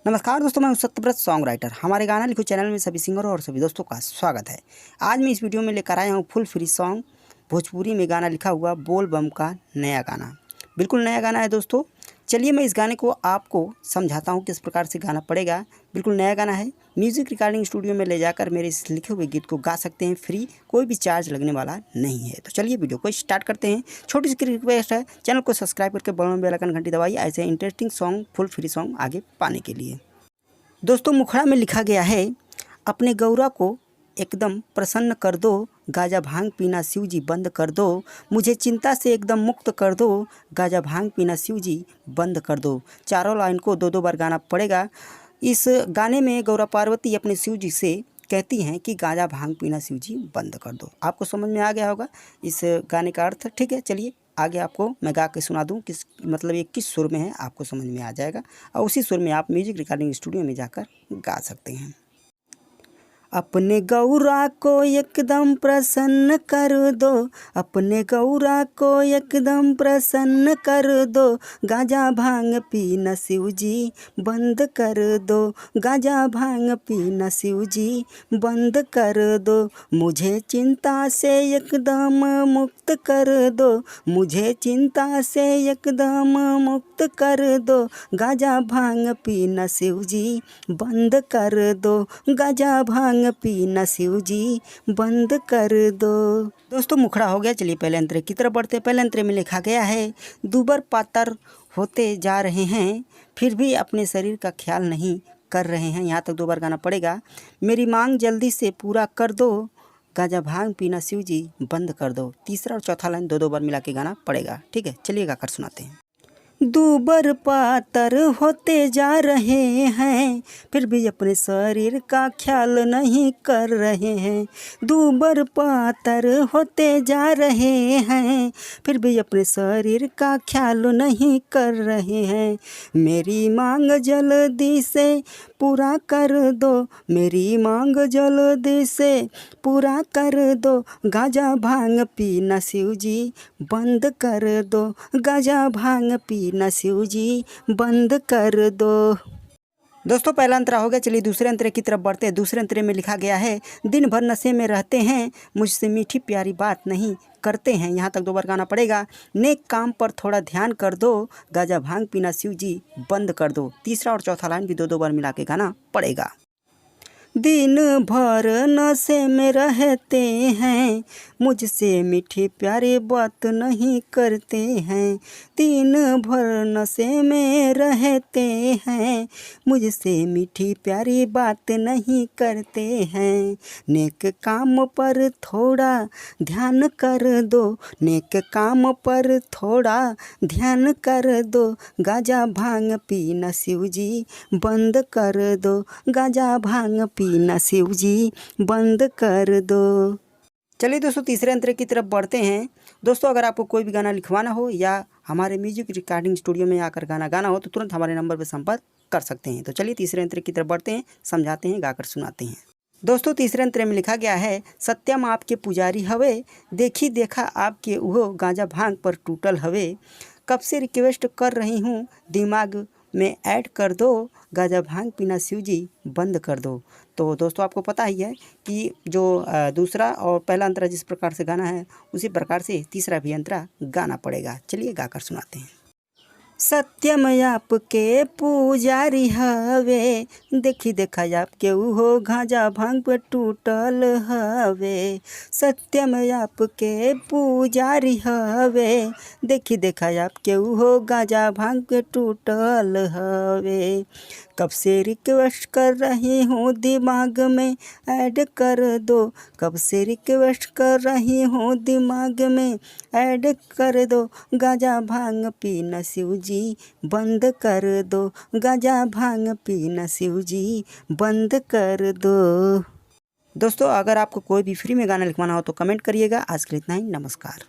नमस्कार दोस्तों, मैं हूं सत्यव्रत सॉन्ग राइटर। हमारे गाना लिखो चैनल में सभी सिंगरों और सभी दोस्तों का स्वागत है। आज मैं इस वीडियो में लेकर आया हूं फुल फ्री सॉन्ग, भोजपुरी में गाना लिखा हुआ बोल बम का नया गाना। बिल्कुल नया गाना है दोस्तों। चलिए मैं इस गाने को आपको समझाता हूं किस प्रकार से गाना पड़ेगा। बिल्कुल नया गाना है। म्यूज़िक रिकॉर्डिंग स्टूडियो में ले जाकर मेरे इस लिखे हुए गीत को गा सकते हैं फ्री, कोई भी चार्ज लगने वाला नहीं है। तो चलिए वीडियो को स्टार्ट करते हैं। छोटी सी रिक्वेस्ट है, चैनल को सब्सक्राइब करके बगल में बेल आइकन घंटी दबाइए ऐसे interesting song, full free song आगे पाने के लिए। दोस्तों मुखड़ा में लिखा गया है, अपने गौरा को एकदम प्रसन्न कर दो, गाजा भांग पीना शिव जी बंद कर दो, मुझे चिंता से एकदम मुक्त कर दो, गाजा भांग पीना शिव जी बंद कर दो। चारों लाइन को दो दो बार गाना पड़ेगा। इस गाने में गौरा पार्वती अपने शिव जी से कहती हैं कि गाजा भांग पीना शिव जी बंद कर दो। आपको समझ में आ गया होगा इस गाने का अर्थ। ठीक है, चलिए आगे आपको मैं गा के सुना दूं किस मतलब ये किस सुर में है, आपको समझ में आ जाएगा और उसी सुर में आप म्यूजिक रिकॉर्डिंग स्टूडियो में जाकर गा सकते हैं। अपने गौरा को एकदम प्रसन्न कर दो, अपने गौरा को एकदम प्रसन्न कर दो, गाजा भांग पीना शिव जी बंद कर दो, गाजा भांग पीना शिव जी बंद कर दो, मुझे चिंता से एकदम मुक्त कर दो, मुझे चिंता से एकदम मुक्त कर दो, गाजा भांग पीना शिव जी बंद कर दो, गाजा भांग पीना शिव जी बंद कर दो। दोस्तों मुखड़ा हो गया। चलिए पहले अंतरे की तरफ बढ़ते हैं। पहले अंतरे में लिखा गया है, दूबर पातर होते जा रहे हैं फिर भी अपने शरीर का ख्याल नहीं कर रहे हैं। यहाँ तक दो बार गाना पड़ेगा। मेरी मांग जल्दी से पूरा कर दो, गाजा भांग पीना शिव जी बंद कर दो। तीसरा और चौथा लाइन दो दो बार मिला के गाना पड़ेगा। ठीक है, चलिए गाकर सुनाते हैं। दूबर पातर होते जा रहे हैं फिर भी अपने शरीर का ख्याल नहीं कर रहे हैं। दूबर पातर होते जा रहे हैं फिर भी अपने शरीर का ख्याल नहीं कर रहे हैं। मेरी मांग जल्दी से पूरा कर दो, मेरी मांग जल्दी से पूरा कर दो, गाजा भांग पीना शिव जी बंद कर दो, गाजा भांग पीना शिव जी बंद कर दो। दोस्तों पहला अंतरा हो गया। चलिए दूसरे अंतरे की तरफ बढ़ते हैं। दूसरे अंतरे में लिखा गया है, दिन भर नशे में रहते हैं मुझसे मीठी प्यारी बात नहीं करते हैं। यहाँ तक दो बार गाना पड़ेगा। नेक काम पर थोड़ा ध्यान कर दो, गाजा भांग पीना शिव जी बंद कर दो। तीसरा और चौथा लाइन भी दो दो बार मिला के गाना पड़ेगा। दिन भर नशे में रहते हैं मुझसे मीठी प्यारी बात नहीं करते हैं। दिन भर नशे में रहते हैं मुझसे मीठी प्यारी बात नहीं करते हैं। नेक काम पर थोड़ा ध्यान कर दो, नेक काम पर थोड़ा ध्यान कर दो, गाजा भांग पीना शिव जी बंद कर दो, गाजा भांग पीना शिव जी बंद कर दो। चलिए दोस्तों तीसरे अंतरे की तरफ बढ़ते हैं। दोस्तों अगर आपको कोई भी गाना लिखवाना हो या हमारे म्यूजिक रिकॉर्डिंग स्टूडियो में आकर गाना गाना हो तो तुरंत हमारे नंबर पर संपर्क कर सकते हैं। तो चलिए तीसरे अंतरे की तरफ बढ़ते हैं, समझाते हैं, गाकर सुनाते हैं। दोस्तों तीसरे अंतरे में लिखा गया है, सत्यम आपके पुजारी हवे, देखी देखा आपके वो गांजा भांग पर टूटल हवे, कब से रिक्वेस्ट कर रही हूँ दिमाग में ऐड कर दो, गाजा भांग पीना शिव जी बंद कर दो। तो दोस्तों आपको पता ही है कि जो दूसरा और पहला अंतरा जिस प्रकार से गाना है उसी प्रकार से तीसरा भी अंतरा गाना पड़ेगा। चलिए गाकर सुनाते हैं। सत्यम आपके पुजारी हवे, देखी देखा आपके उहो गांजा भांग पे टूटल हवे, सत्यम आपके पुजारी हवे, देखी देखा आपके उहो गांजा भांग पे टूटल हवे, कब से रिक्वेस्ट कर रही हूँ दिमाग में ऐड कर दो, कब से रिक्वेस्ट कर रही हूँ दिमाग में ऐड कर दो, गांजा भांग पीना शिव जी बंद कर दो, गांजा भांग पीना शिव जी बंद कर दो। दोस्तों अगर आपको कोई भी फ्री में गाना लिखवाना हो तो कमेंट करिएगा। आज के लिए इतना ही, नमस्कार।